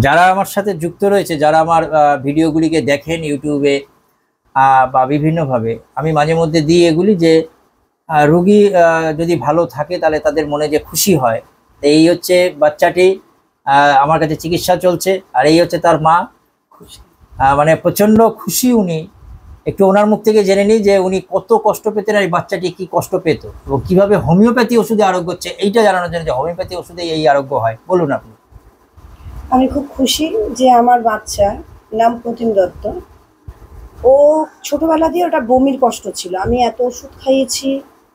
যারা আমার সাথে যুক্ত রয়েছে, যারা আমার ভিডিওগুলিকে দেখেন ইউটিউবে বা বিভিন্নভাবে, আমি মাঝে মধ্যে দিই এগুলি যে রোগী যদি ভালো থাকে তাহলে তাদের মনে যে খুশি হয়। এই হচ্ছে বাচ্চাটি আমার কাছে চিকিৎসা চলছে, আর এই হচ্ছে তার মা। খুশি। মানে প্রচন্ড খুশি উনি। একটু ওনার মুখ থেকে জেনে নিই যে উনি কত কষ্ট পেতেন আর এই বাচ্চাটি কি কষ্ট পেত এবং কিভাবে হোমিওপ্যাথি ওষুধে আরোগ্য হচ্ছে, এইটা জানানোর জন্য যে হোমিওপ্যাথি ওষুধে এই আরোগ্য হয়। বলুন আপনি। আমি খুব খুশি যে আমার বাচ্চা, নাম প্রতিম দত্ত, ও ছোটবেলা দিয়ে ওটা বমির কষ্ট ছিল। আমি এত ওষুধ খাইয়েছি,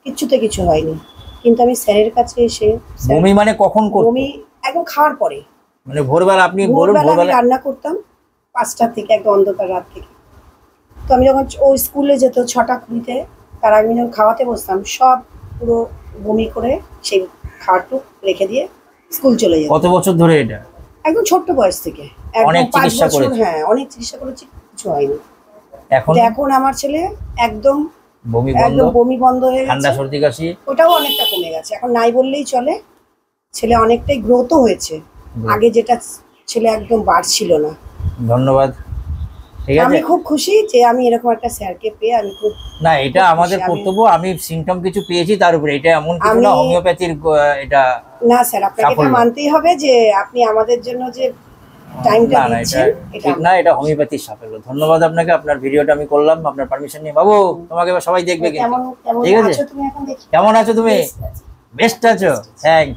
কিচ্ছুতে কিছু হয়নি। কিন্তু আমি স্যারের কাছে এসে বমি মানে কখন করতো? বমি একদম খাওয়ার পরে, মানে ভোরবেলা? আপনি বলুন। ভোরবেলা আমি ভোরবেলা রান্না করতাম 5টা থেকে, একদম অন্ধকার রাত থেকে। তো আমি যখন ও স্কুলে যেত 6টা 20-তে, তার আমি যখন খাওয়াতে বসতাম, সব পুরো বমি করে সেই খাওয়ারটুক রেখে দিয়ে স্কুল চলে যেত। কত বছর ধরে এটা? একদম ছোট্ট বয়স থেকে, একদম অনেক 5 চিকিৎসা বছর। করেছে? হ্যাঁ, অনেক চিকিৎসা করেছি, কিছু হয়নি। এখন এখন আমার ছেলে একদম বমি বন্ধ, একদম বমি বন্ধ হয়ে ঠান্ডা গেছে, সর্দি কাশি ওটাও অনেকটা কমে গেছে। এখন নাই বললেই চলে। ছেলে অনেকটাই গ্রোথও হয়েছে, আগে যেটা ছেলে একদম বাড়ছিল না। ধন্যবাদ। ঠিক আছে, আমি খুব খুশি যে আমি এরকম একটা স্যারকে পেয়ে আমি খুব। না এটা খুব আমাদের খুশি। কর্তব্য। আমি সিমটম কিছু পেয়েছি তার উপরে, এটা এমন কিছু না আমি- হোমিওপ্যাথির এটা না স্যার, আপনাকে এটা সাফল্য। মানতেই হবে যে আপনি আমাদের জন্য যে টাইমটা না না, এটা দিচ্ছেন, এটা ঠিক না, এটা হোমিওপ্যাথির সাফল্য। ধন্যবাদ আপনাকে। আপনার ভিডিওটা আমি করলাম আপনার পারমিশন নিয়ে। বাবু, তোমাকে এবার সবাই দেখবে কিন্তু। কেমন কেমন ঠিক আছে? আছো তুমি এখন? দেখি কেমন আছো তুমি? Best আছি। বেস্ট আছো? থ্যাংক